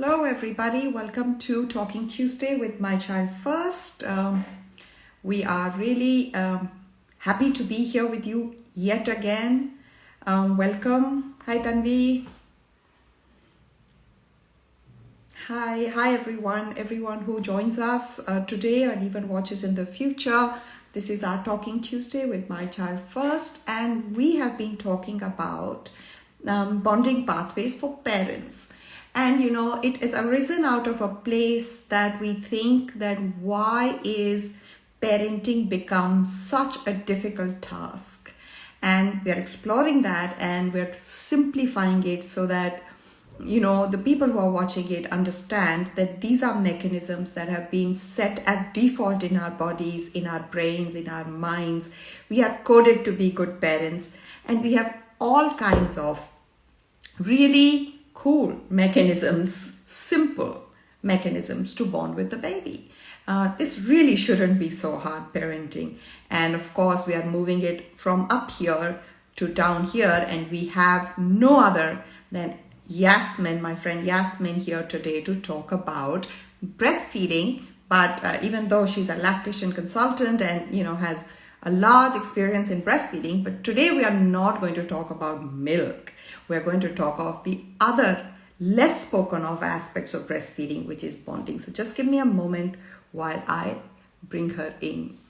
Hello, everybody. Welcome to Talking Tuesday with My Child First. We are really happy to be here with you yet again. Welcome. Hi, Tanvi. Hi, everyone who joins us today and even watches in the future. This is our Talking Tuesday with My Child First, and we have been talking about bonding pathways for parents. And it has arisen out of a place that we think that why is parenting become such a difficult task? And we are exploring that and we're simplifying it so that the people who are watching it understand that these are mechanisms that have been set as default in our bodies, in our brains, in our minds. We are coded to be good parents, and we have all kinds of really cool mechanisms, simple mechanisms to bond with the baby. This really shouldn't be so hard parenting. And of course, we are moving it from up here to down here, and we have no other than Yasmin, my friend Yasmin, here today to talk about breastfeeding. But even though she's a lactation consultant and has a large experience in breastfeeding, but today we are not going to talk about milk. We're going to talk of the other less spoken of aspects of breastfeeding, which is bonding. So just give me a moment while I bring her in.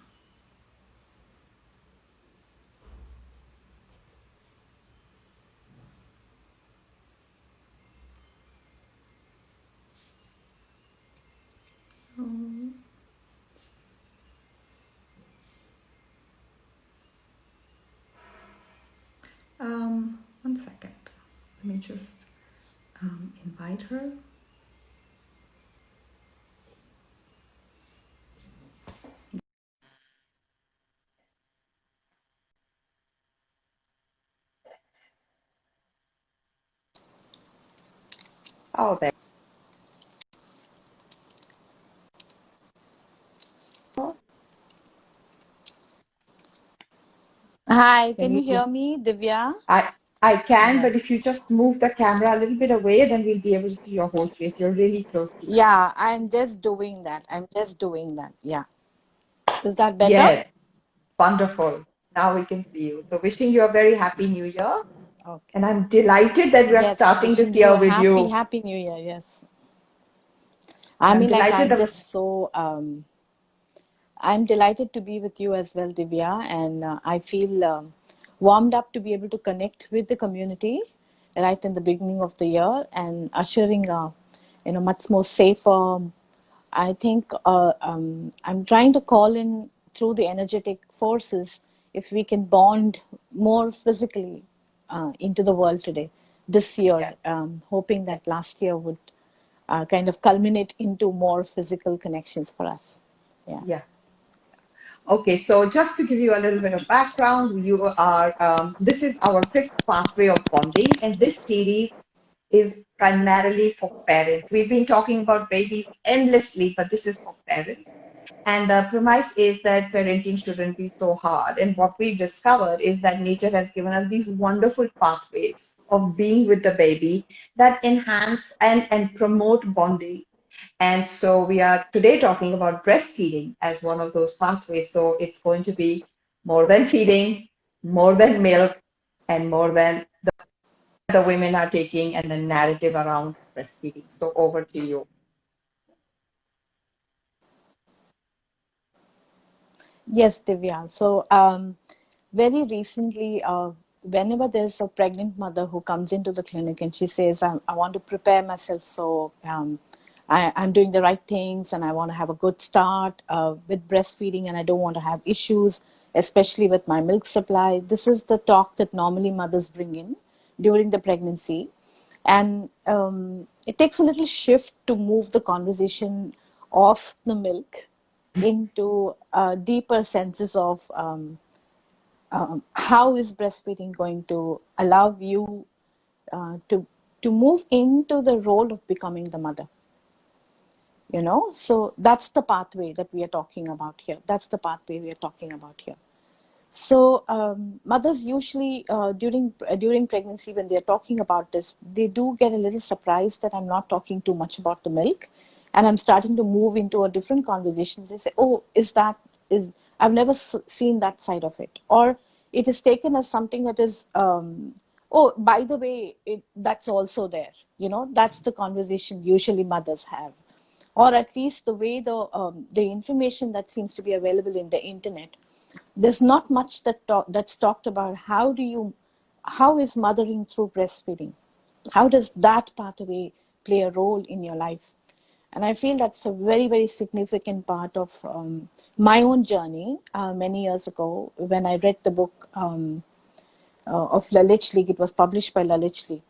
One second. Let me just invite her. Oh, there. Hi, Can can you you? hear me, Divya? I can, but if you Yes. just move the camera a little bit away, then we'll be able to see your whole face. You're really close to the camera. Yeah, I'm just doing that. Yeah. Is that better? Yes, wonderful. Now we can see you. So wishing you a very happy new year. Okay. And I'm delighted that we are Yes, starting this wishing you year a with happy, you. happy New Year. Yes. And I I'm mean, like, delighted that I'm delighted to be with you as well, Divya, and I feel warmed up to be able to connect with the community right in the beginning of the year and ushering, much more safer. I think I'm trying to call in through the energetic forces if we can bond more physically into the world today, this year, yeah, hoping yeah, that last year would kind of culminate into more physical connections for us. Yeah. yeah. Okay, so just to give you a little bit of background, this is our fifth pathway of bonding, and this series is primarily for parents. We've been talking about babies endlessly, but this is for parents. And the premise is that parenting shouldn't be so hard. And what we've discovered is that nature has given us these wonderful pathways of being with the baby that enhance and promote bonding. And so we are today talking about breastfeeding as one of those pathways. So it's going to be more than feeding, more than milk, and more than the women are taking and the narrative around breastfeeding. So over to you. Yes, Divya. So, very recently, whenever there's a pregnant mother who comes into the clinic and she says, I want to prepare myself so I'm doing the right things and I want to have a good start with breastfeeding and I don't want to have issues, especially with my milk supply. This is the talk that normally mothers bring in during the pregnancy. And it takes a little shift to move the conversation off the milk into deeper senses of how is breastfeeding going to allow you to move into the role of becoming the mother. So that's the pathway that we are talking about here. So mothers usually during pregnancy, when they're talking about this, they do get a little surprised that I'm not talking too much about the milk, and I'm starting to move into a different conversation. They say, "Oh, is I've never seen that side of it," or it is taken as something that is, "Oh, by the way, that's also there." That's the conversation usually mothers have, or at least the way the information that seems to be available in the internet. There's not much that's talked about. How is mothering through breastfeeding? How does that pathway play a role in your life? And I feel that's a very, very significant part of my own journey. Many years ago, when I read the book of Lalichli, it was published by Lalichli.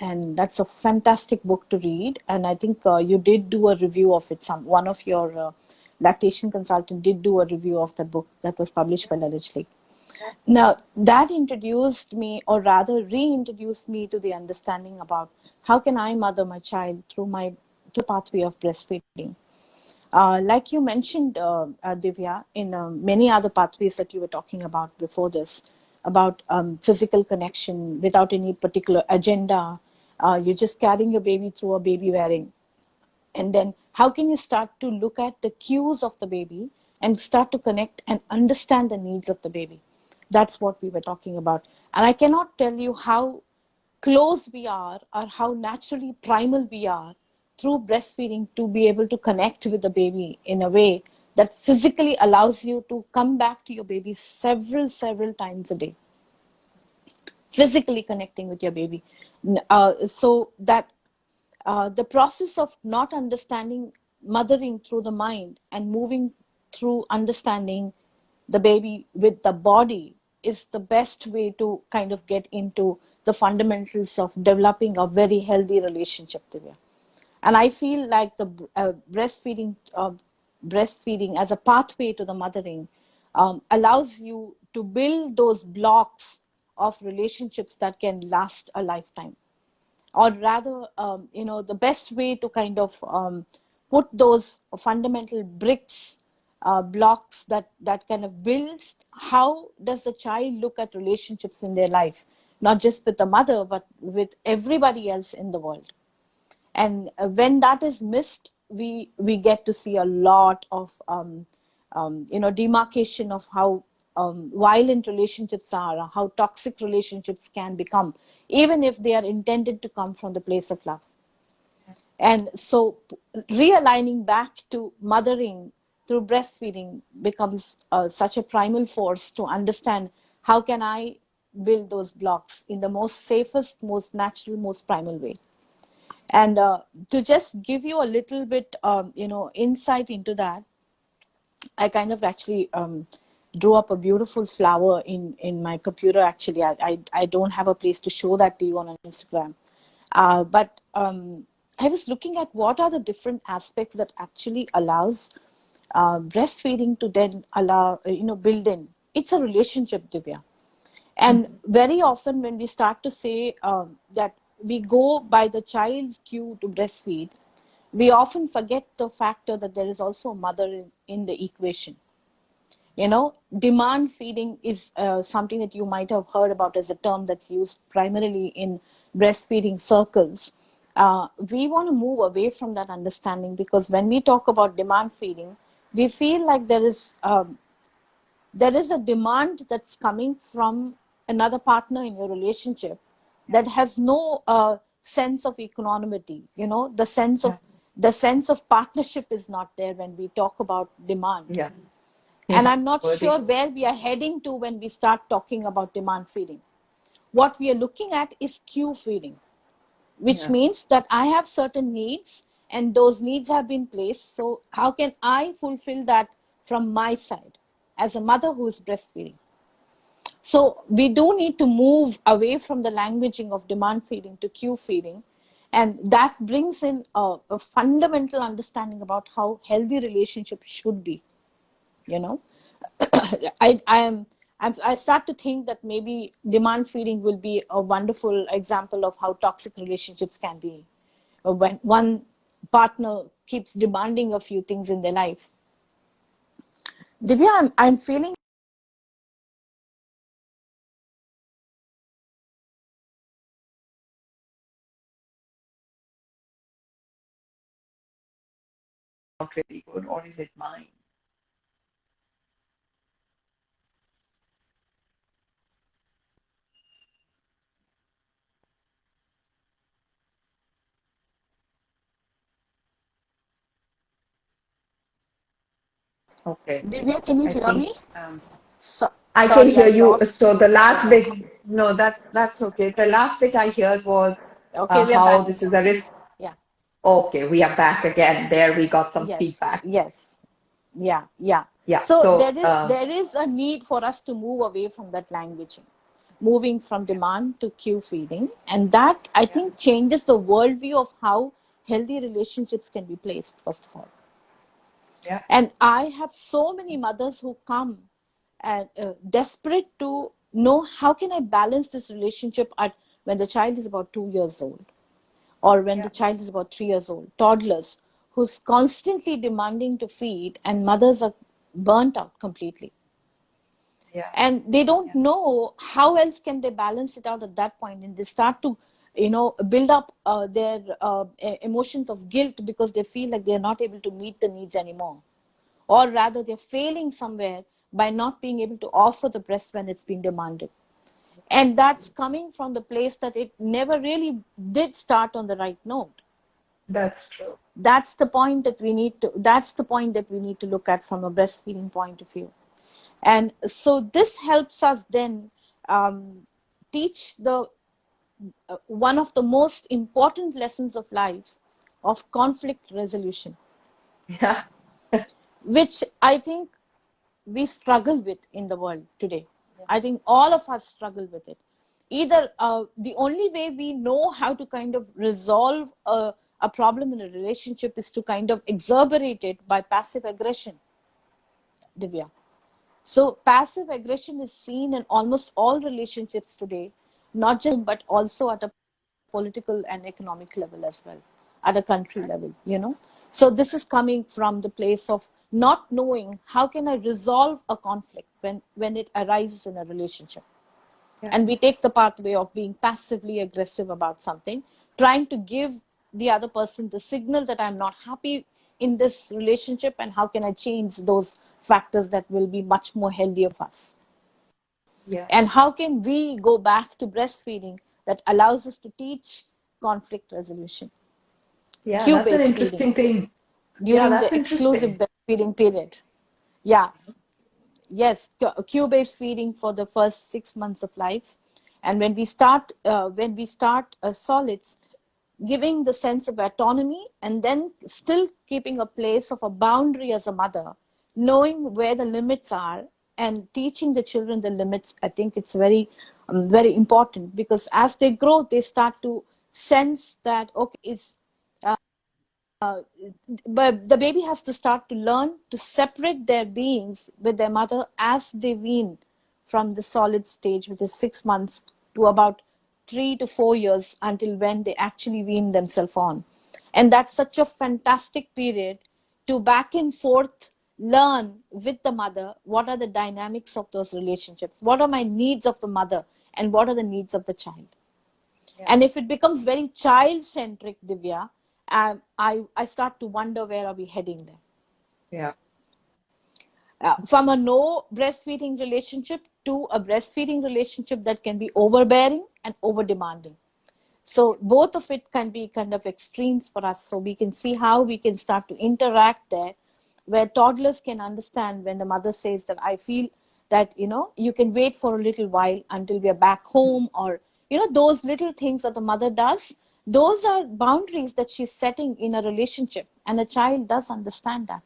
And that's a fantastic book to read. And I think you did do a review of it. One of your lactation consultant did do a review of the book that was published by Lalichli. Now, that introduced me, or rather reintroduced me to the understanding about how can I mother my child through the pathway of breastfeeding. Like you mentioned, Divya, in many other pathways that you were talking about before this, about physical connection without any particular agenda. You're just carrying your baby through a baby wearing. And then how can you start to look at the cues of the baby and start to connect and understand the needs of the baby? That's what we were talking about. And I cannot tell you how close we are or how naturally primal we are through breastfeeding to be able to connect with the baby in a way that physically allows you to come back to your baby several times a day, physically connecting with your baby. So that the process of not understanding mothering through the mind and moving through understanding the baby with the body is the best way to kind of get into the fundamentals of developing a very healthy relationship, Divya. And I feel like the breastfeeding as a pathway to the mothering allows you to build those blocks of relationships that can last a lifetime. Or rather, the best way to kind of put those fundamental bricks, blocks that kind of builds how does the child look at relationships in their life, not just with the mother, but with everybody else in the world. And when that is missed, we get to see a lot of demarcation of how violent relationships are, how toxic relationships can become, even if they are intended to come from the place of love. And so realigning back to mothering through breastfeeding becomes such a primal force to understand how can I build those blocks in the most safest, most natural, most primal way. And to just give you a little bit, insight into that, I kind of actually drew up a beautiful flower in my computer. Actually, I don't have a place to show that to you on Instagram. But I was looking at what are the different aspects that actually allows breastfeeding to then allow, build in. It's a relationship, Divya. And very often when we start to say that we go by the child's cue to breastfeed, we often forget the factor that there is also a mother in the equation. Demand feeding is something that you might have heard about as a term that's used primarily in breastfeeding circles. We want to move away from that understanding, because when we talk about demand feeding, we feel like there is a demand that's coming from another partner in your relationship that has no sense of equanimity. The sense of partnership is not there when we talk about demand. Yeah. And I'm not sure where we are heading to when we start talking about demand feeding. What we are looking at is cue feeding, which means that I have certain needs and those needs have been placed. So how can I fulfill that from my side as a mother who is breastfeeding? So we do need to move away from the languaging of demand feeding to cue feeding. And that brings in a fundamental understanding about how healthy relationships should be. I start to think that maybe demand feeding will be a wonderful example of how toxic relationships can be. When one partner keeps demanding a few things in their life. Divya, I'm feeling really good, or is it mine? Okay, Divya, can you I hear think me? So, I can sorry, hear I you. lost So the you last there. bit, no, that's okay. The last bit I heard was Okay, we are how back this is again. a risk. Yeah. Okay, we are back again. There we got some Yes. feedback. Yes. Yeah. Yeah. Yeah. So So there is a need for us to move away from that languaging, moving from demand to cue feeding, and that I yeah, think changes the worldview of how healthy relationships can be placed. First of all. yeah, And I have so many mothers who come and desperate to know how can I balance this relationship at when the child is about 2 years old or when yeah, the child is about 3 years old, toddlers who's constantly demanding to feed and mothers are burnt out completely. yeah, And they don't yeah, know how else can they balance it out at that point, and they start to build up their emotions of guilt because they feel like they're not able to meet the needs anymore, or rather they're failing somewhere by not being able to offer the breast when it's been demanded. And that's coming from the place that it never really did start on the right note. that's true. That's the point that we need to look at from a breastfeeding point of view. And so this helps us then teach the one of the most important lessons of life, of conflict resolution, Yeah, which I think we struggle with in the world today. yeah, I think all of us struggle with it. Either the only way we know how to kind of resolve a problem in a relationship is to kind of exacerbate it by passive aggression, Divya. So passive aggression is seen in almost all relationships today, not just but also at a political and economic level as well, at a country level. So this is coming from the place of not knowing how can I resolve a conflict when it arises in a relationship. yeah, And we take the pathway of being passively aggressive about something, trying to give the other person the signal that I'm not happy in this relationship and how can I change those factors that will be much more healthier for us. yeah, And how can we go back to breastfeeding that allows us to teach conflict resolution, yeah. cue That's an based feeding interesting thing. Yeah, during that's the exclusive interesting. breastfeeding period. Yeah, yes, cue based feeding for the first 6 months of life. And when we start solids, giving the sense of autonomy and then still keeping a place of a boundary as a mother, knowing where the limits are and teaching the children the limits. I think it's very important, because as they grow they start to sense that okay, it's but the baby has to start to learn to separate their beings with their mother as they wean from the solid stage, which is 6 months, to about 3 to 4 years, until when they actually wean themselves on. And that's such a fantastic period to back and forth learn with the mother what are the dynamics of those relationships, what are my needs of the mother, and what are the needs of the child. Yeah, And if it becomes very child centric, Divya, I start to wonder where are we heading there. yeah, From a no breastfeeding relationship to a breastfeeding relationship that can be overbearing and over demanding. So both of it can be kind of extremes for us. So we can see how we can start to interact there, where toddlers can understand when the mother says that I feel that you can wait for a little while until we are back home, or those little things that the mother does. Those are boundaries that she's setting in a relationship, and a child does understand that.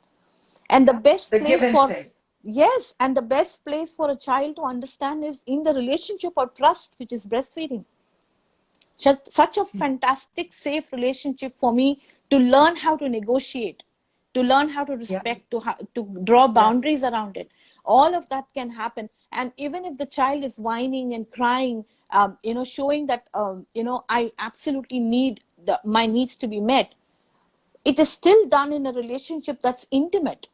And the yeah. best The give place and for take. yes, and the best place for a child to understand is in the relationship or trust, which is breastfeeding. Such a fantastic safe relationship for me to learn how to negotiate, to learn how to Yeah, respect, to draw yeah, boundaries around it. All of that can happen. And even if the child is whining and crying, showing that I absolutely need my needs to be met, it is still done in a relationship that's intimate,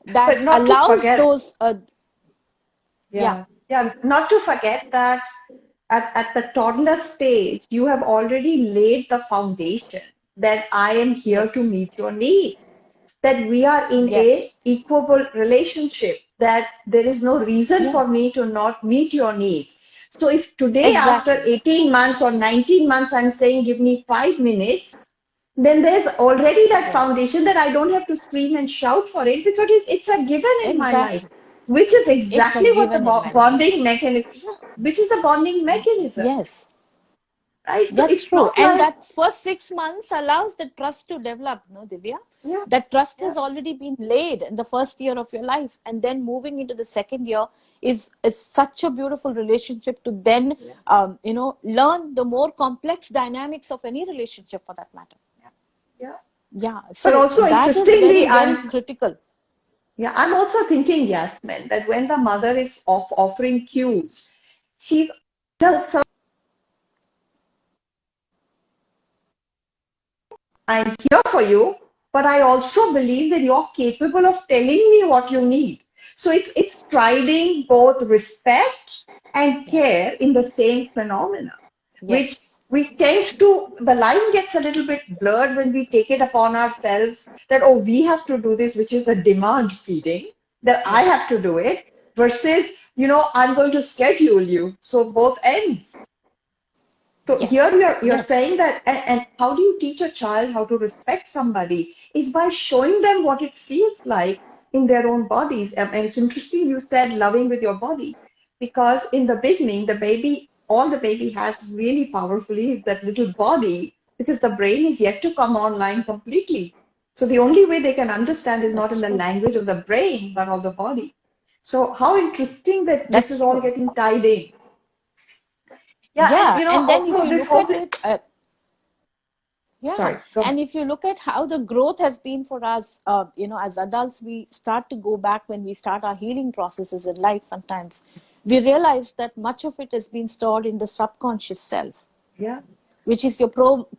that but not to allows forget. those yeah. Yeah, yeah. Not to forget that at the toddler stage, you have already laid the foundation. that I am here to Yes. meet your needs, that we are in a Yes. equable relationship, that there is no reason for Yes. me to not meet your needs. So if today after Exactly. 18 months or 19 months I'm saying give me 5 minutes, then there's already that Yes. foundation that I don't have to scream and shout for it, because it's a given in my life, Exactly. which is It's a exactly what the given in my life. bonding mechanism, which is the bonding mechanism, Yes. right? So That's it's true. not And like, that first 6 months allows the trust to develop, no, Divya? yeah, That trust yeah, has already been laid in the first year of your life. And then moving into the second year is such a beautiful relationship to then, yeah, learn the more complex dynamics of any relationship for that matter. yeah, yeah. Yeah. But So also that is interestingly, very, very critical. I'm also thinking, Yasmin, that when the mother is offering cues, she's I'm here for you, but I also believe that you're capable of telling me what you need. So it's striding both respect and Yeah. care in the same phenomena, which Yes. we tend to, the line gets a little bit blurred when we take it upon ourselves that, oh, we have to do this, which is the demand feeding, that I Yeah. have to do it, versus, I'm going to schedule you. So both ends. So here Yes. you're Yes. saying that, and how do you teach a child how to respect somebody is by showing them what it feels like in their own bodies. And it's interesting you said loving with your body, because in the beginning, all the baby has really powerfully is that little body, because the brain is yet to come online completely. So the only way they can understand is not in That's the true. language of the brain, but of the body. So how interesting that this That's is all true. getting tied in. Yeah, and Yeah. And then if also you this look whole at thing. it, yeah, Sorry, go ahead. and if you look at how the growth has been for us, as adults, we start to go back when we start our healing processes in life. Sometimes we realize that much of it has been stored in the subconscious self, Yeah, which is your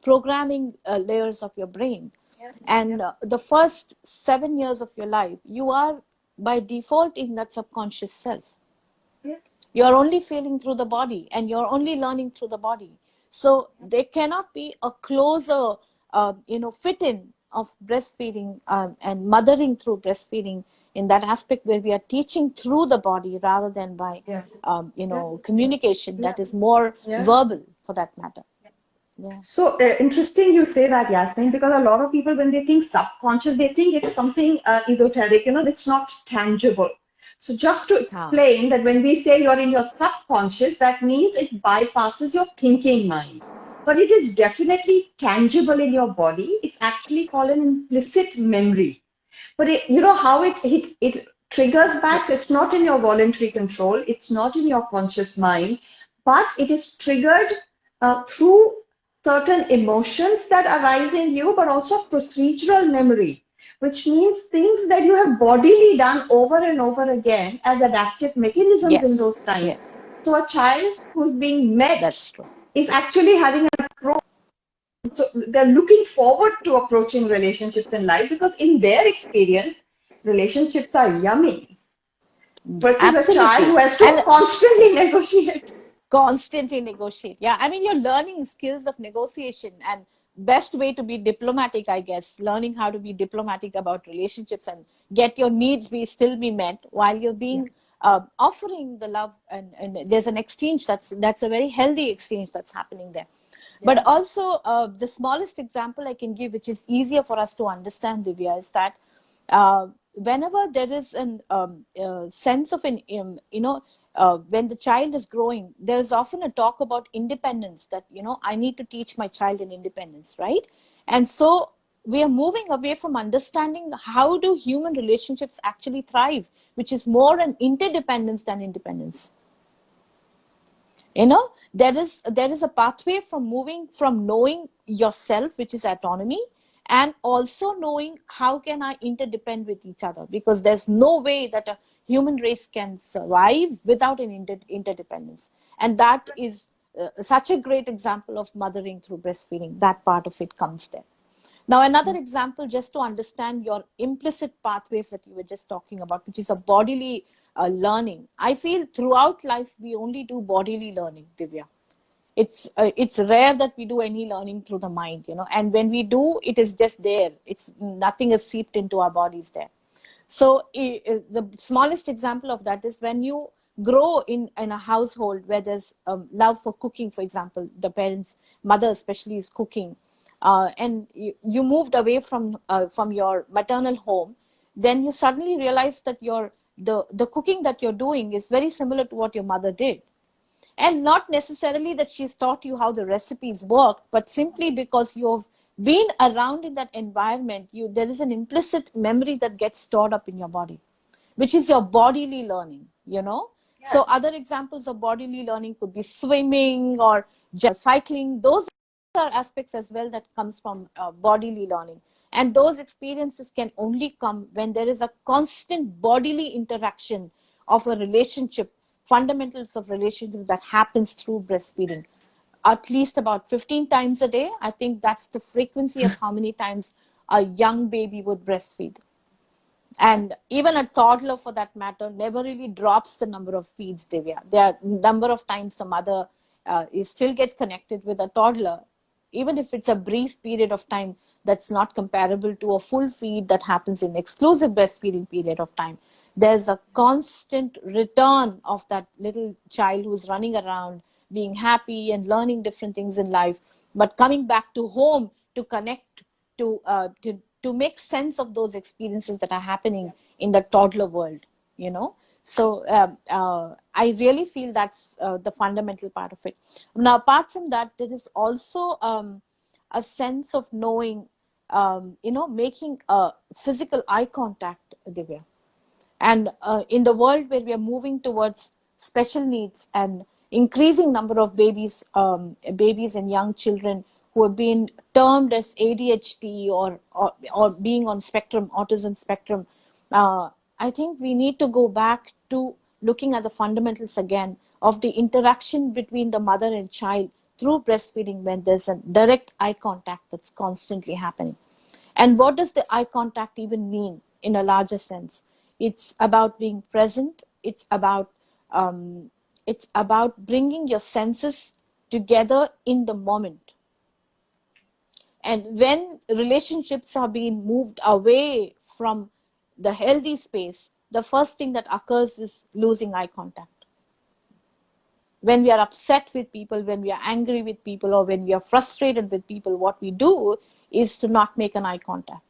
programming layers of your brain. yeah, yeah, And the first 7 years of your life, you are by default in that subconscious self. yeah, You're only feeling through the body and you're only learning through the body. So there cannot be a closer fit in of breastfeeding and mothering through breastfeeding in that aspect where we are teaching through the body rather than by yeah, yeah, communication yeah, that is more yeah. verbal for that matter. Yeah. So interesting you say that, Yasmin, because a lot of people, when they think subconscious, they think it's something esoteric, it's not tangible. So just to Ah, explain that when we say you're in your subconscious, that means it bypasses your thinking mind. But it is definitely tangible in your body. It's actually called an implicit memory. But you know how it triggers back. So yes. it's not in your voluntary control. It's not in your conscious mind, but it is triggered through certain emotions that arise in you, but also procedural memory, which means things that you have bodily done over and over again as adaptive mechanisms in those Yes. times. Yes. So a child who's being met That's true. is actually having an approach. So they're looking forward to approaching relationships in life because in their experience, relationships are yummy versus a child Absolutely. who has to And constantly negotiate. constantly negotiate. Yeah, I mean, you're learning skills of negotiation, and best way to be diplomatic, I guess, learning how to be diplomatic about relationships and get your needs be met while you're Yeah, being offering the love, and there's an exchange that's a very healthy exchange that's happening there. But yeah, also, the smallest example I can give, which is easier for us to understand, Divya, is that whenever there is an sense of when the child is growing, there is often a talk about independence, that I need to teach my child an independence, right? And so we are moving away from understanding how do human relationships actually thrive, which is more an interdependence than independence. There is a pathway from moving from knowing yourself, which is autonomy, and also knowing how can I interdepend with each other, because there's no way that a human race can survive without an interdependence. And that is such a great example of mothering through breastfeeding. That part of it comes there. Now, another example, just to understand your implicit pathways that you were just talking about, which is a bodily learning. I feel throughout life, we only do bodily learning, Divya. It's rare that we do any learning through the mind, and when we do, it is just there. It's nothing is seeped into our bodies there. So the smallest example of that is when you grow in a household where there's love for cooking. For example, the parents, mother especially, is cooking, and you moved away from your maternal home. Then you suddenly realize that the cooking that you're doing is very similar to what your mother did. And not necessarily that she's taught you how the recipes work, but simply because you've been around in that environment, there is an implicit memory that gets stored up in your body, which is your bodily learning. So other examples of bodily learning could be swimming or just cycling. Those are aspects as well that comes from bodily learning. And those experiences can only come when there is a constant bodily interaction of a relationship, fundamentals of relationship, that happens through breastfeeding. At least about 15 times a day. I think that's the frequency of how many times a young baby would breastfeed. And even a toddler, for that matter, never really drops the number of feeds, Divya. There are number of times the mother still gets connected with a toddler, even if it's a brief period of time that's not comparable to a full feed that happens in exclusive breastfeeding period of time. There's a constant return of that little child who's running around, being happy and learning different things in life, but coming back to home to connect, to make sense of those experiences that are happening in the toddler world. So I really feel that's the fundamental part of it. Now, apart from that, there is also a sense of knowing, making a physical eye contact, Divya. And in the world where we are moving towards special needs and increasing number of babies and young children who have been termed as ADHD or being on spectrum, autism spectrum, I think we need to go back to looking at the fundamentals again of the interaction between the mother and child through breastfeeding, when there's a direct eye contact that's constantly happening. And what does the eye contact even mean in a larger sense? It's about being present. It's about bringing your senses together in the moment. And when relationships are being moved away from the healthy space, the first thing that occurs is losing eye contact. When we are upset with people, when we are angry with people, or when we are frustrated with people, what we do is to not make an eye contact,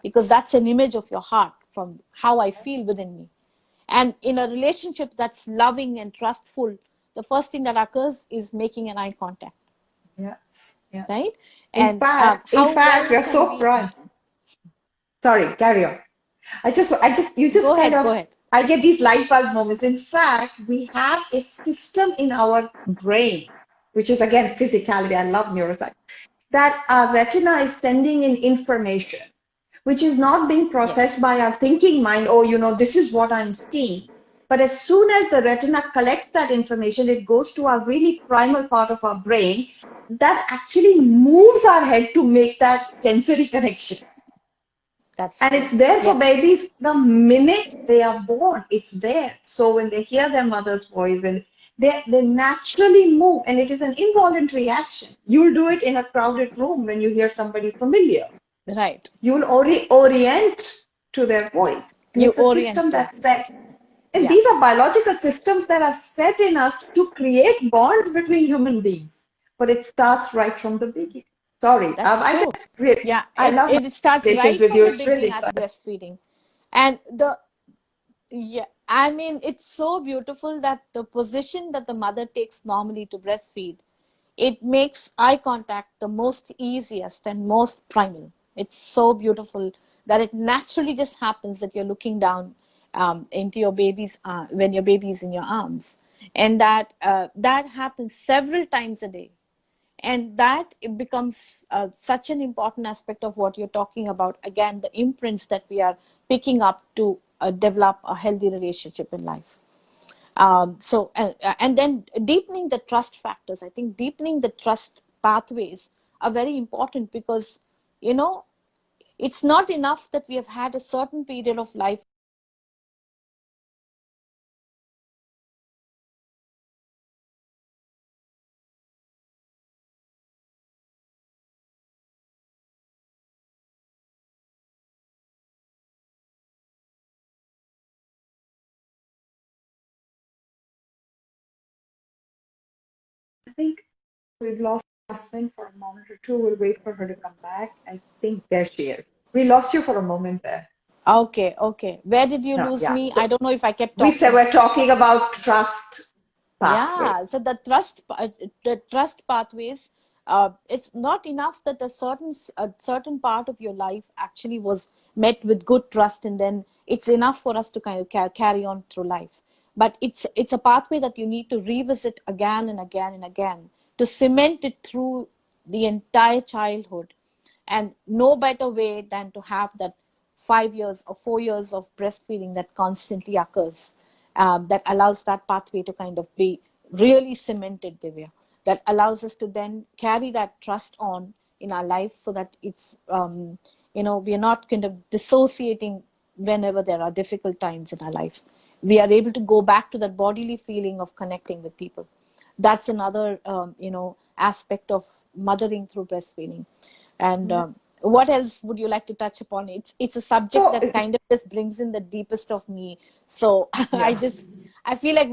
because that's an image of your heart from how I feel within me. And in a relationship that's loving and trustful, the first thing that occurs is making an eye contact. Yeah. Yeah. Right? In And fact, how well you're can so we... right. Sorry, carry on. You just Go kind ahead, of, go ahead. I get these light bulb moments. In fact, we have a system in our brain, which is again physicality. I love neuroscience, that our retina is sending in information, which is not being processed Yes, by our thinking mind. Oh, this is what I'm seeing. But as soon as the retina collects that information, it goes to our really primal part of our brain that actually moves our head to make that sensory connection. that's And true. it's there for Yes, babies the minute they are born. It's there. So when they hear their mother's voice, and they naturally move, and it is an involuntary action. You'll do it in a crowded room when you hear somebody familiar. right. You'll orient to their voice. And You it's a orient system to... that's set. And Yeah, these are biological systems that are set in us to create bonds between human beings. But it starts right from the beginning. Sorry, that's I true. just really, Yeah, I it, love my it starts conversations right with from you. the It's really beginning at exciting. breastfeeding. And yeah, I mean, it's so beautiful that the position that the mother takes normally to breastfeed, it makes eye contact the most easiest and most primal. It's so beautiful that it naturally just happens that you're looking down into your baby's when your baby is in your arms, and that happens several times a day. And that it becomes such an important aspect of what you're talking about. Again, the imprints that we are picking up to develop a healthy relationship in life. And then deepening the trust factors. I think deepening the trust pathways are very important, because you know it's not enough that we have had a certain period of life I think we've lost Yasmin for a moment or two. We'll wait for her to come back. I think there she is. We lost you for a moment there. Okay, okay. Where did you No, lose yeah. me? So I don't know if I kept we said talking. we're talking about trust pathway. Yeah, so the trust pathways, it's not enough that a certain part of your life actually was met with good trust, and then it's enough for us to kind of carry on through life. But it's a pathway that you need to revisit again and again and again to cement it through the entire childhood. And no better way than to have that 5 years or 4 years of breastfeeding that constantly occurs, that allows that pathway to kind of be really cemented, Divya, that allows us to then carry that trust on in our life, so that it's, we are not kind of dissociating whenever there are difficult times in our life. We are able to go back to that bodily feeling of connecting with people. That's another, aspect of mothering through breastfeeding. And Yeah. what else would you like to touch upon? It's a subject So that kind of just brings in the deepest of me. So yeah. I feel like,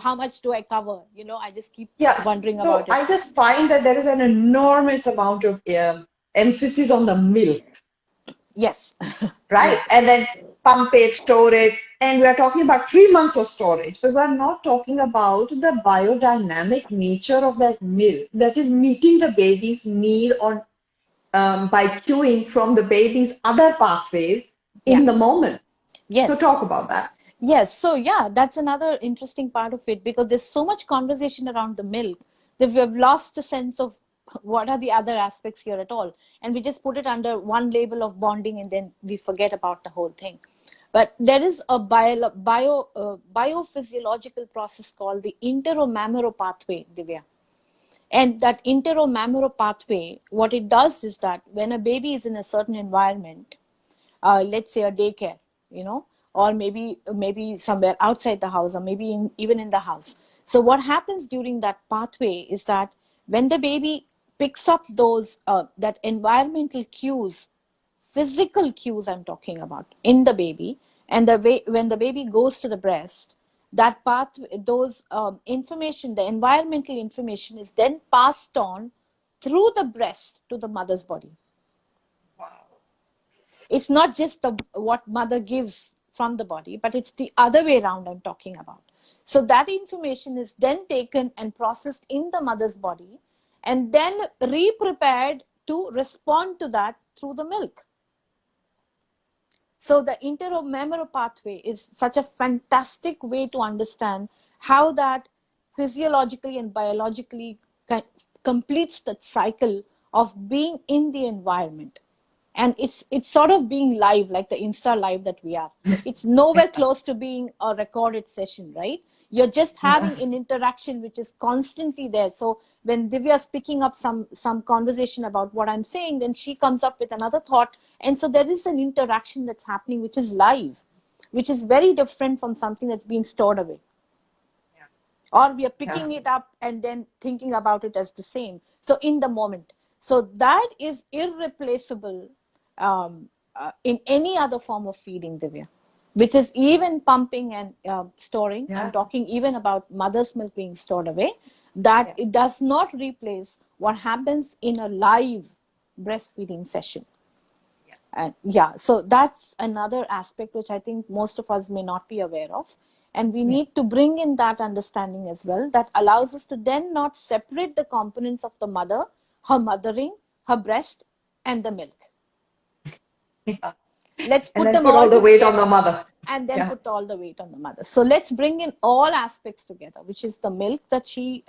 how much do I cover? I just keep Yeah. wondering So about it. I just find that there is an enormous amount of emphasis on the milk, Yes. right? Yeah. And then pump it, store it. And we are talking about 3 months of storage, but we're not talking about the biodynamic nature of that milk that is meeting the baby's need on by cueing from the baby's other pathways Yeah. in the moment. So Yes. talk about that. Yes, so yeah, that's another interesting part of it, because there's so much conversation around the milk that we have lost the sense of what are the other aspects here at all. And we just put it under one label of bonding, and then we forget about the whole thing. But there is a biophysiological process called the entero-mammary pathway, Divya. And that entero-mammary pathway, what it does is that when a baby is in a certain environment, let's say a daycare, or maybe somewhere outside the house, or maybe even in the house. So what happens during that pathway is that when the baby picks up those that environmental cues, physical cues I'm talking about in the baby, and the way when the baby goes to the breast, that path, those information, the environmental information is then passed on through the breast to the mother's body. Wow. It's not just what mother gives from the body, but it's the other way around I'm talking about. So that information is then taken and processed in the mother's body, and then re-prepared to respond to that through the milk. So the entero-mammary pathway is such a fantastic way to understand how that physiologically and biologically completes that cycle of being in the environment. And it's sort of being live, like the Insta live that we are. It's nowhere close to being a recorded session, right? You're just Yeah. having an interaction which is constantly there. So when Divya is picking up some conversation about what I'm saying, then she comes up with another thought, and so there is an interaction that's happening which is live, which is very different from something that's being stored away, or we are Yeah. picking it up and then thinking about it as the same, so in the moment. So that is irreplaceable, in any other form of feeding, Divya, which is even pumping and storing. I'm Yeah. talking even about mother's milk being stored away, that Yeah. it does not replace what happens in a live breastfeeding session. And yeah, so that's another aspect which I think most of us may not be aware of. And we Yeah. need to bring in that understanding as well, that allows us to then not separate the components of the mother, her mothering, her breast, and the milk. Yeah. Let's And put then them put all all the weight on together, the mother. and then Yeah. put all the weight on the mother. So let's bring in all aspects together, which is the milk that she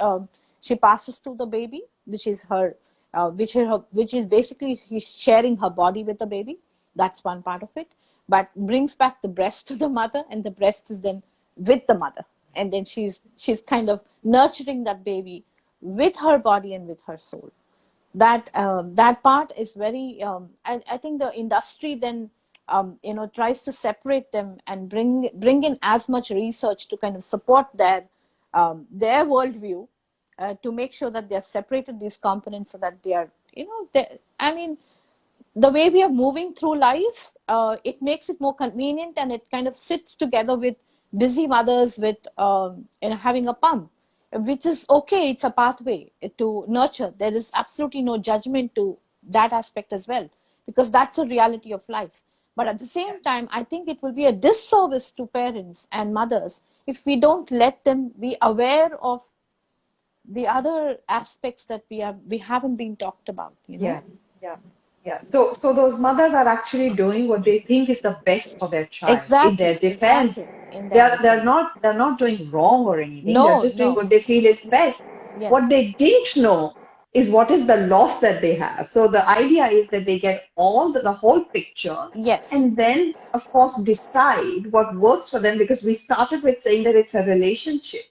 passes to the baby, which is her, which is basically she's sharing her body with the baby. That's one part of it. But brings back the breast to the mother, and the breast is then with the mother, and then she's kind of nurturing that baby with her body and with her soul. That part is very, I think the industry then tries to separate them and bring in as much research to kind of support their worldview, to make sure that they are separated these components, so that they are, I mean, the way we are moving through life, it makes it more convenient, and it kind of sits together with busy mothers with having a pump. which is okay. It's a pathway to nurture. There is absolutely no judgment to that aspect as well, because that's a reality of life. But at the same time, I think it will be a disservice to parents and mothers if we don't let them be aware of the other aspects that we haven't been talked about, you know. Yeah, yeah, yeah. So those mothers are actually doing what they think is the best for their child. In their Exactly, defense, exactly. In their they're defense. not doing wrong or anything. They're No, just doing no. what they feel is best. What Yes, they didn't know is what is the loss that they have. So the idea is that they get all the whole picture yes, and then, of course, decide what works for them, because we started with saying that it's a relationship.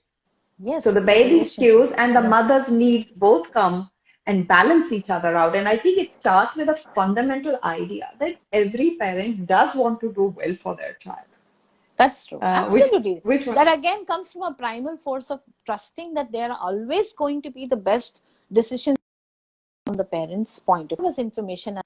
So yes. the It's a baby's relationship. cues and the Yeah. mother's needs both come and balance each other out. And I think it starts with a fundamental idea that every parent does want to do well for their child. That's true. Which Absolutely. which That again comes from a primal force of trusting that there are always going to be the best decisions from the parents' point of view, as information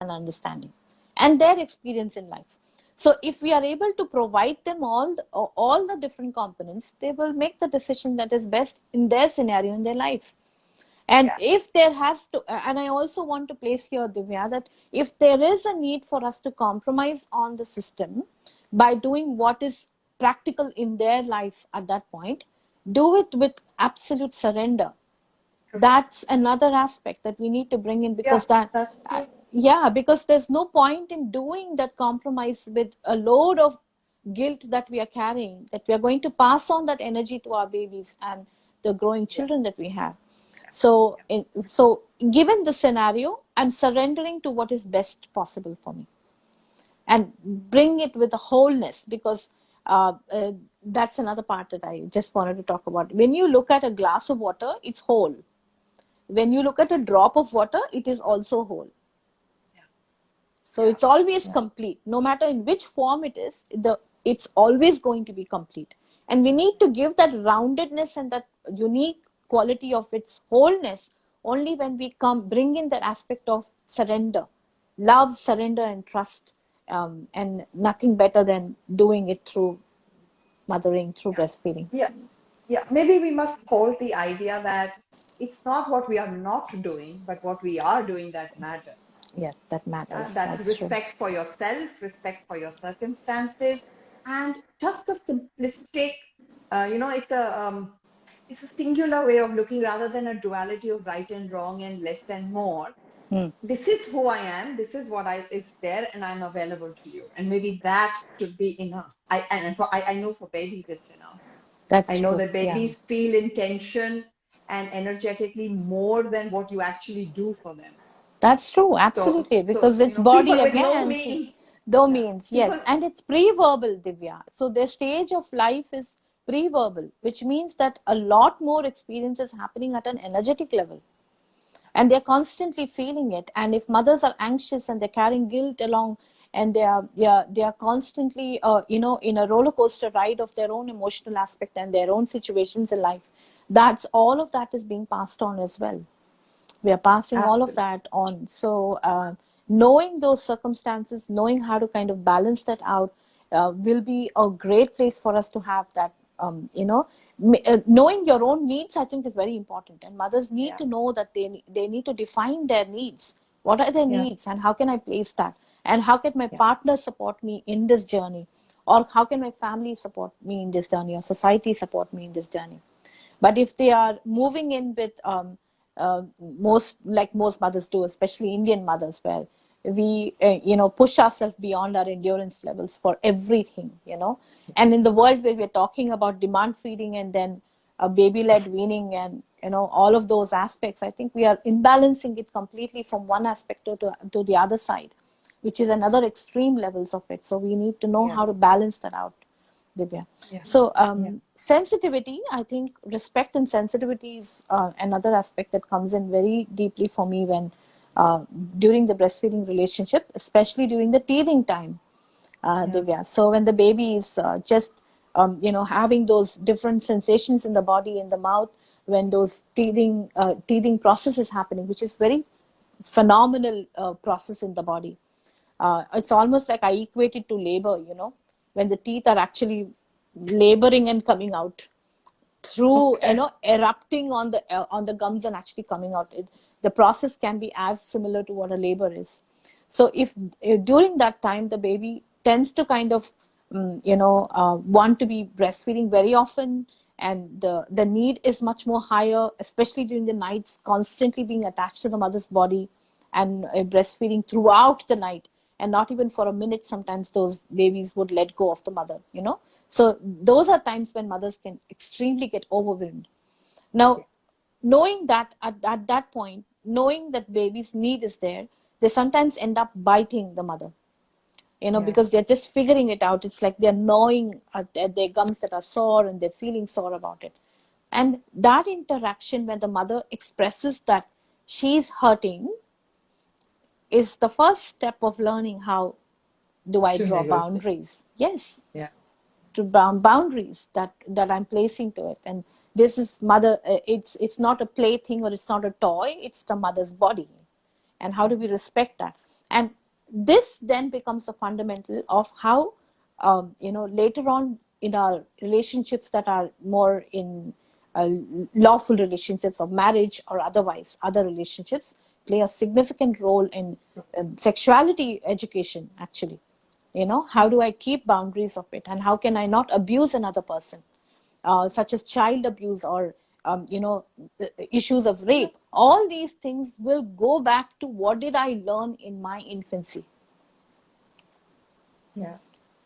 and understanding and their experience in life. So if we are able to provide them all the different components, they will make the decision that is best in their scenario in their life. And yeah, if there has to, and I also want to place here, Divya, that if there is a need for us to compromise on the system by doing what is practical in their life at that point, do it with absolute surrender. correct. That's another aspect that we need to bring in, Yeah, because that, that's true. yeah, because there's no point in doing that compromise with a load of guilt that we are carrying, that we are going to pass on that energy to our babies and the growing Yeah, children that we have. yeah, So, yeah, so given the scenario, I'm surrendering to what is best possible for me and bring it with a wholeness, because that's another part that I just wanted to talk about. When you look at a glass of water, it's whole. When you look at a drop of water, it is also whole. yeah, So yeah, it's always yeah, complete. No matter in which form it is, it's always going to be complete. And we need to give that roundedness and that unique quality of its wholeness only when we come bring in that aspect of surrender, love, surrender, and trust, and nothing better than doing it through mothering, through yeah, breastfeeding. yeah, yeah. Maybe we must hold the idea that it's not what we are not doing, but what we are doing that matters. Yeah, that Yeah, matters. that's That's true. respect for yourself, respect for your circumstances, and just a simplistic, it's a singular way of looking rather than a duality of right and wrong and less and more. Hmm. This is who I am. This is what I is there, and I'm available to you. And maybe that should be enough. I know for babies it's enough. I That's know true. that Yeah. babies feel intention and energetically more than what you actually do for them. That's true, absolutely, So because it's people body with no again. means, Though yeah, means, people, yes, and it's pre-verbal, Divya. So their stage of life is pre-verbal, which means that a lot more experience is happening at an energetic level, and they're constantly feeling it. And if mothers are anxious and they're carrying guilt along, and they are constantly, in a roller coaster ride of their own emotional aspect and their own situations in life, that's all of that is being passed on as well. We are passing all of absolutely, that on. So knowing those circumstances, knowing how to kind of balance that out, will be a great place for us to have that. Knowing your own needs, I think, is very important, and mothers need yeah, to know that they need to define their needs. What are their yeah, needs, and how can I place that, and how can my yeah, partner support me in this journey, or how can my family support me in this journey, or society support me in this journey. But if they are moving in with most mothers do, especially Indian mothers, where we push ourselves beyond our endurance levels for everything, and in the world where we're talking about demand feeding and then a baby-led weaning and all of those aspects, I think we are imbalancing it completely from one aspect to the other side, which is another extreme levels of it. So we need to know yeah, how to balance that out, Divya. yeah, So yeah, sensitivity, I think respect and sensitivity is another aspect that comes in very deeply for me when during the breastfeeding relationship, especially during the teething time, yeah, Divya. So when the baby is just having those different sensations in the body, in the mouth, when those teething process is happening, which is very phenomenal process in the body. It's almost like I equate it to labor, when the teeth are actually laboring and coming out. through, Okay. erupting on the gums and actually coming out. The process can be as similar to what a labor is. So if during that time the baby tends to kind of want to be breastfeeding very often, and the need is much more higher, especially during the nights, constantly being attached to the mother's body and breastfeeding throughout the night, and not even for a minute sometimes those babies would let go of the mother. So those are times when mothers can extremely get overwhelmed. Now, knowing that at that point, knowing that baby's need is there, they sometimes end up biting the mother, Yeah. because they're just figuring it out. It's like they're gnawing at their gums that are sore, and they're feeling sore about it. And that interaction, when the mother expresses that she's hurting, is the first step of learning how do I To draw negotiate. boundaries. Yes, Yeah. to boundaries that I'm placing to it. And this is mother. It's not a plaything, or it's not a toy. It's the mother's body, and how do we respect that? And this then becomes the fundamental of how later on in our relationships that are more in lawful relationships of marriage or otherwise other relationships play a significant role in sexuality education, actually. How do I keep boundaries of it, and how can I not abuse another person, such as child abuse or issues of rape. All these things will go back to what did I learn in my infancy. Yeah.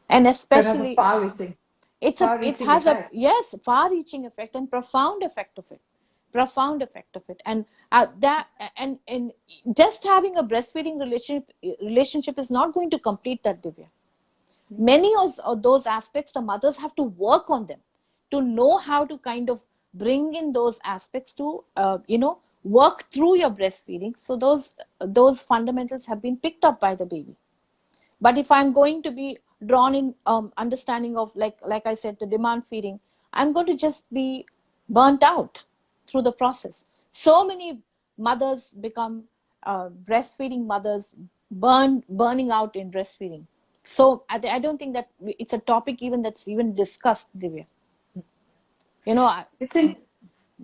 And That has a especially it far-reaching has a, effect. yes, far reaching effect and profound effect of it. And that and just having a breastfeeding relationship is not going to complete that, Divya. Many of those aspects, the mothers have to work on them to know how to kind of bring in those aspects to work through your breastfeeding. So those fundamentals have been picked up by the baby. But if I'm going to be drawn in understanding of, like I said, the demand feeding, I'm going to just be burnt out through the process. So many mothers become breastfeeding mothers, burning out in breastfeeding. So I don't think that it's a topic even that's even discussed, Divya. It's in,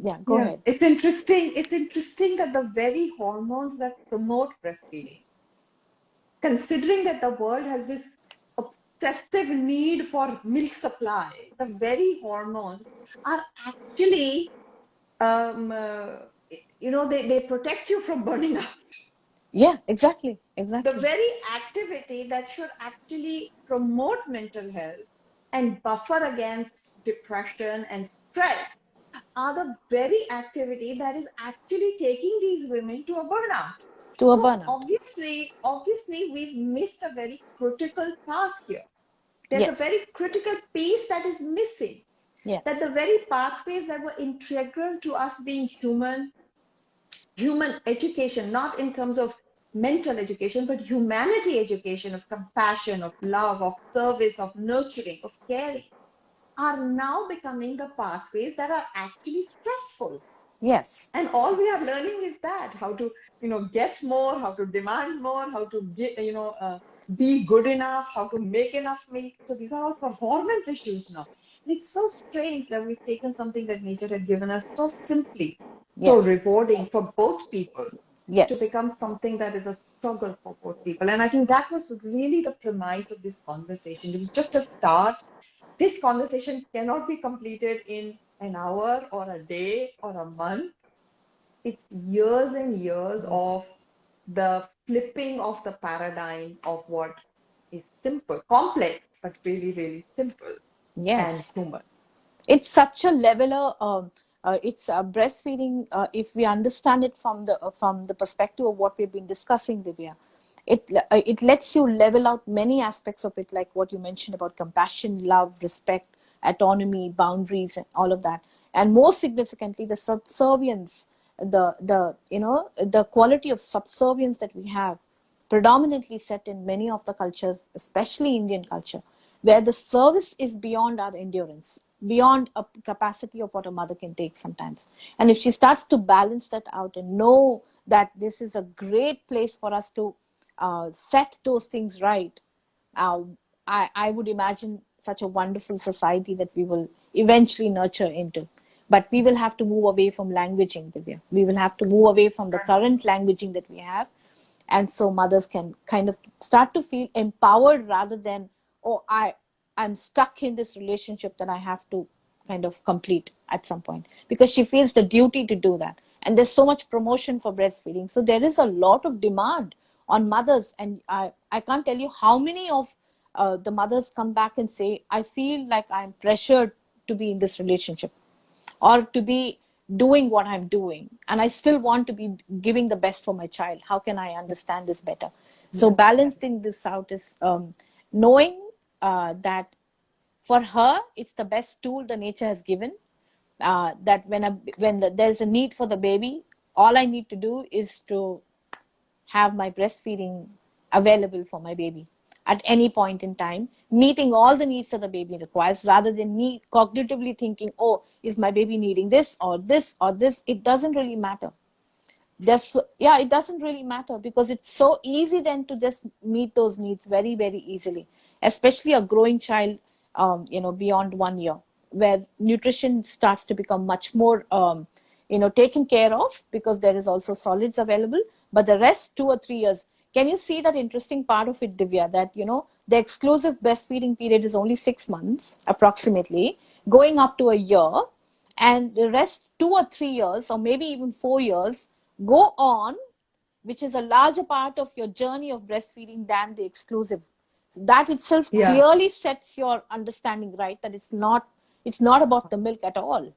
Yeah, go yeah, ahead. it's interesting. It's interesting that the very hormones that promote breastfeeding, considering that the world has this obsessive need for milk supply, the very hormones are actually, um, uh, they protect you from burning out. Yeah, exactly, The exactly. very activity that should actually promote mental health and buffer against depression and stress are the very activity that is actually taking these women to a burnout. To a So burnout. obviously, we've missed a very critical path here. There's a Yes, very critical piece that is missing. That yes, the very pathways that were integral to us being human education, not in terms of mental education, but humanity education of compassion, of love, of service, of nurturing, of caring, are now becoming the pathways that are actually stressful. yes, And all we are learning is that how to, get more, how to demand more, how to get, be good enough, how to make enough milk. So these are all performance issues now. And it's so strange that we've taken something that nature had given us so simply, so yes, rewarding for both people, to yes, become something that is a struggle for both people. And I think that was really the premise of this conversation. It was just a start. This conversation cannot be completed in an hour or a day or a month. It's years and years of the flipping of the paradigm of what is simple, complex, but really, really simple and yes. human. It's such a leveler. It's breastfeeding. If we understand it from the perspective of what we've been discussing, Divya, it lets you level out many aspects of it, like what you mentioned about compassion, love, respect, autonomy, boundaries, and all of that. And most significantly, the subservience, the quality of subservience that we have, predominantly set in many of the cultures, especially Indian culture, where the service is beyond our endurance, beyond a capacity of what a mother can take sometimes. And if she starts to balance that out and know that this is a great place for us to set those things right, uh, I would imagine such a wonderful society that we will eventually nurture into. But we will have to move away from languaging, Divya. We will have to move away from the current languaging that we have. And so mothers can kind of start to feel empowered rather than, oh, I'm stuck in this relationship that I have to kind of complete at some point, because she feels the duty to do that. And there's so much promotion for breastfeeding. So there is a lot of demand on mothers. And I can't tell you how many of the mothers come back and say, I feel like I'm pressured to be in this relationship or to be doing what I'm doing. And I still want to be giving the best for my child. How can I understand this better? So balancing this out is knowing that for her, it's the best tool the nature has given. That there's a need for the baby, all I need to do is to have my breastfeeding available for my baby at any point in time, meeting all the needs that the baby requires, rather than me cognitively thinking, oh, is my baby needing this or this or this? It doesn't really matter. It doesn't really matter, because it's so easy then to just meet those needs very, very easily, especially a growing child, beyond 1 year, where nutrition starts to become much more, taken care of, because there is also solids available. But the rest, 2 or 3 years, can you see that interesting part of it, Divya, that, the exclusive breastfeeding period is only 6 months, approximately, going up to a year, and the rest 2 or 3 years, or maybe even 4 years, go on, which is a larger part of your journey of breastfeeding than the exclusive. That itself clearly sets your understanding right, that it's not about the milk at all.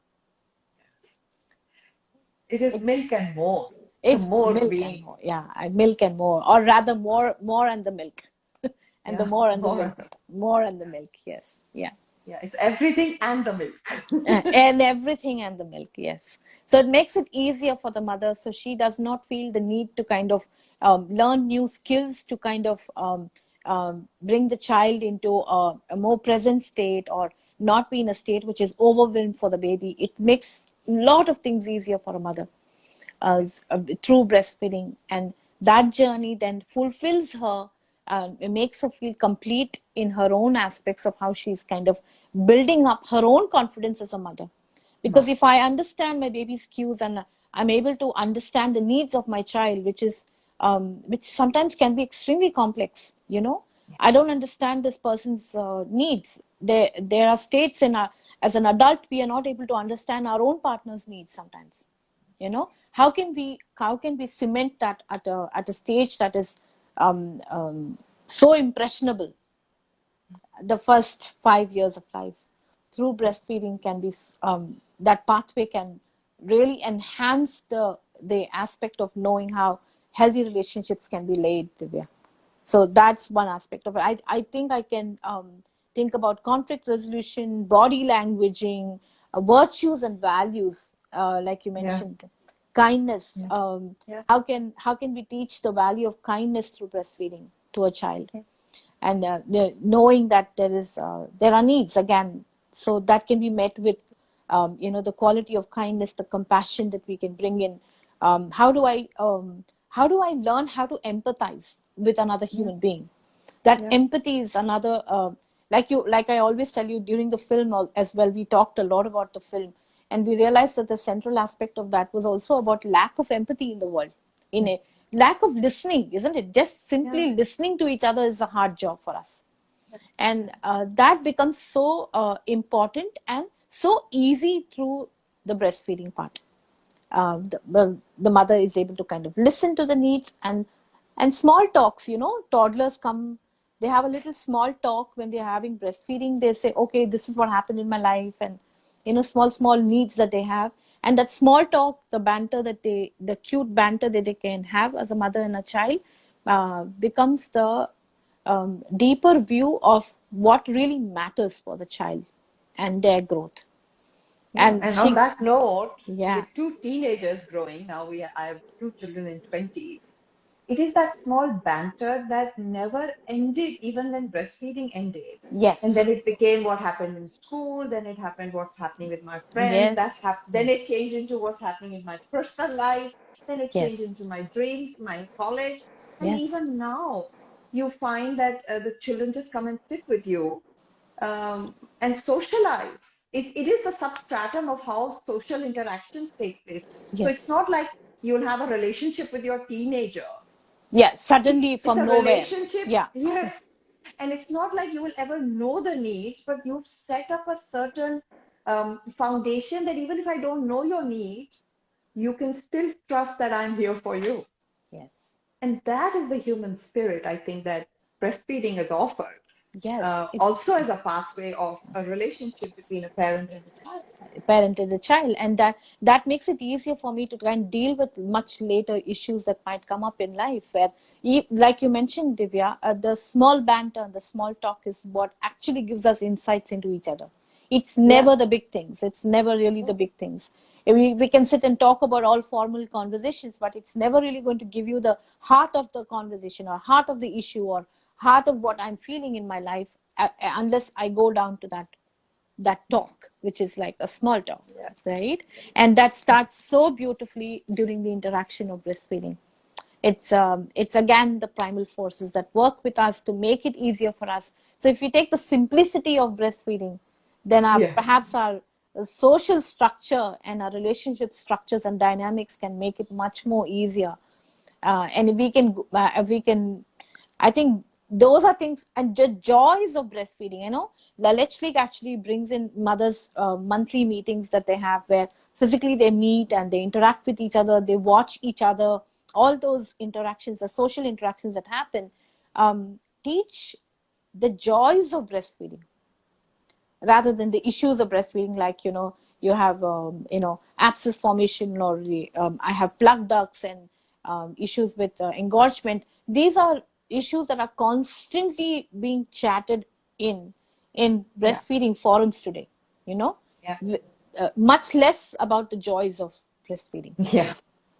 It is milk and more. The It's more milk and being, more. Yeah, milk and more, or rather more and the milk, and the more and the more. milk, more and the milk. Yes, yeah. Yeah, it's everything and the milk. And everything and the milk, yes. So it makes it easier for the mother, so she does not feel the need to kind of learn new skills to kind of bring the child into a more present state, or not be in a state which is overwhelmed for the baby. It makes a lot of things easier for a mother through breastfeeding, and that journey then fulfills her. It makes her feel complete in her own aspects of how she's kind of building up her own confidence as a mother. Because if I understand my baby's cues, and I'm able to understand the needs of my child, which sometimes can be extremely complex, I don't understand this person's needs. There are states as an adult, we are not able to understand our own partner's needs sometimes. How can we cement that at a stage that is so impressionable, the first 5 years of life? Through breastfeeding can be that pathway can really enhance the aspect of knowing how healthy relationships can be laid, Divya. So that's one aspect of it. I think I can think about conflict resolution, body languaging, virtues and values, like you mentioned, kindness. How can we teach the value of kindness through breastfeeding to a child? And knowing that there are needs again, so that can be met with the quality of kindness, the compassion that we can bring in. How do I learn how to empathize with another human being? That empathy is another, like I always tell you, during the film as well, we talked a lot about the film, and we realized that the central aspect of that was also about lack of empathy in the world, in a lack of listening, isn't it? Just simply listening to each other is a hard job for us. And that becomes so important and so easy through the breastfeeding part. The mother is able to kind of listen to the needs, and small talks. Toddlers come, they have a little small talk when they're having breastfeeding. They say, okay, this is what happened in my life, and small needs that they have. And that small talk, the cute banter that they can have as a mother and a child, becomes the deeper view of what really matters for the child and their growth. And And on that note, yeah, with two teenagers growing, I have two children in 20s. It is that small banter that never ended, even when breastfeeding ended. And yes, then it became what happened in school, then it happened what's happening with my friends, yes, then it changed into what's happening in my personal life, then it changed yes, into my dreams, my college. And yes, even now, you find that the children just come and sit with you and socialize it is the substratum of how social interactions take place. So Yes. it's not like you'll have a relationship with your teenager. Yeah, It's suddenly it's from a nowhere. relationship, Yeah. yes. And it's not like you will ever know the needs, but you've set up a certain foundation that even if I don't know your needs, you can still trust that I'm here for you. Yes. And that is the human spirit, I think, that breastfeeding is offered. Yes. Also as a pathway of a relationship between a parent and a child. Parent and the child, and that makes it easier for me to try and deal with much later issues that might come up in life, where like you mentioned, Divya, the small banter and the small talk is what actually gives us insights into each other. It's Yeah. never the big things, it's never really the big things. We can sit and talk about all formal conversations, but it's never really going to give you the heart of the conversation or heart of the issue or heart of what I'm feeling in my life, unless I go down to that talk, which is like a small talk, Yeah. right? And that starts so beautifully during the interaction of breastfeeding. It's again the primal forces that work with us to make it easier for us. So if we take the simplicity of breastfeeding, then Yeah. perhaps our social structure and our relationship structures and dynamics can make it much more easier. And we can, I think those are things, and the joys of breastfeeding. The Let's League actually brings in mothers monthly meetings that they have, where physically they meet and they interact with each other, they watch each other. All those interactions, the social interactions that happen, teach the joys of breastfeeding rather than the issues of breastfeeding, like you have abscess formation, or I have plug ducts and issues with engorgement. These are issues that are constantly being chatted in Yeah. breastfeeding forums today, you know Yeah. much less about the joys of breastfeeding. Yeah.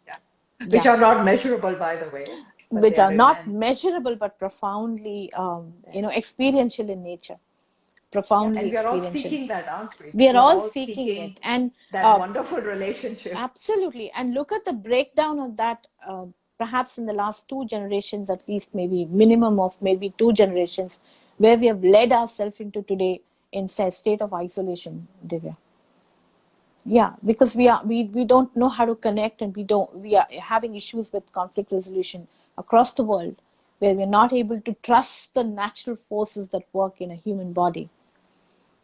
Yeah. Which Yeah, are not measurable, by the way, but they which are are not immense. measurable but profoundly Yeah. experiential in nature, Yeah. profoundly And we are all experiential. seeking that, aren't we? We are We are all all seeking it, seeking and that wonderful relationship. absolutely. And look at the breakdown of that, perhaps in the last two generations, at least, maybe minimum of maybe two generations, where we have led ourselves into today in a state of isolation, Divya. Yeah, because we don't know how to connect, and we are having issues with conflict resolution across the world, where we're not able to trust the natural forces that work in a human body.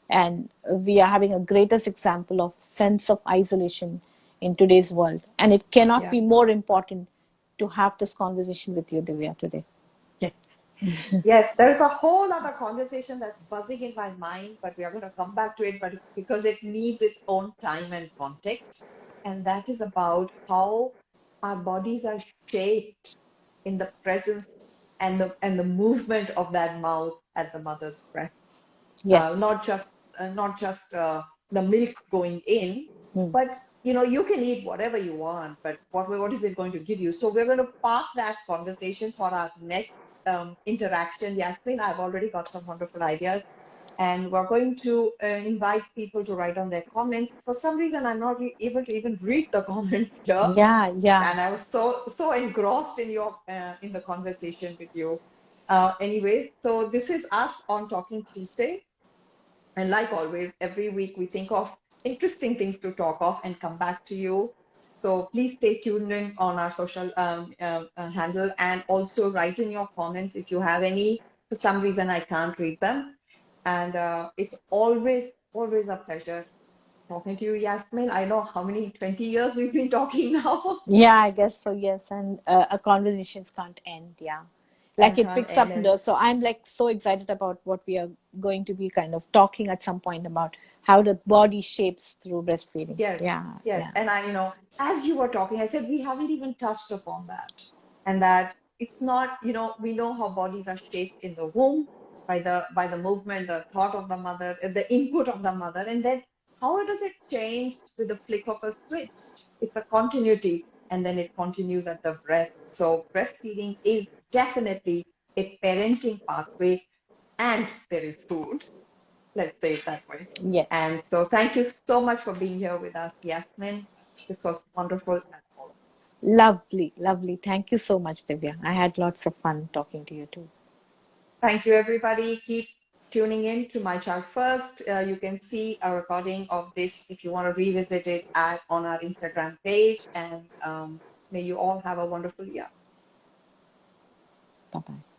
And we are having a greatest example of sense of isolation in today's world, and it cannot Yeah. be more important to have this conversation with you, Divya, today. Yes. Yes, there's a whole other conversation that's buzzing in my mind, but we are going to come back to it, but because it needs its own time and context. And that is about how our bodies are shaped in the presence and the movement of that mouth at the mother's breast. Yes. Not just the milk going in, Hmm. but you can eat whatever you want, but what is it going to give you? So we're going to park that conversation for our next interaction. Yasmin, I've already got some wonderful ideas, and we're going to invite people to write on their comments. For some reason, I'm not able to even read the comments here, Yeah, yeah. and I was so engrossed in your in the conversation with you. Anyways, so this is us on Talking Tuesday. And like always, every week we think of interesting things to talk of and come back to you. So please stay tuned in on our social handle, and also write in your comments if you have any. For some reason, I can't read them. And it's always a pleasure talking to you, Yasmin. I know how many 20 years we've been talking now. Yeah, I guess so, yes. And a conversations can't end. Yeah, like And it can't picks end. up. And So I'm like so excited about what we are going to be kind of talking at some point about how the body shapes through breastfeeding. yes, Yeah, yes. yeah. And as you were talking, I said we haven't even touched upon that. And that it's not, we know how bodies are shaped in the womb by the movement, the thought of the mother, the input of the mother, and then how does it change with the flick of a switch? It's a continuity, and then it continues at the breast. So breastfeeding is definitely a parenting pathway, and there is food. Let's say it that way. Yes. And so thank you so much for being here with us, Yasmin. This was wonderful as always. Lovely, lovely. Thank you so much, Divya. I had lots of fun talking to you too. Thank you, everybody. Keep tuning in to My Child First. You can see a recording of this if you want to revisit it on our Instagram page. And may you all have a wonderful year. Bye-bye.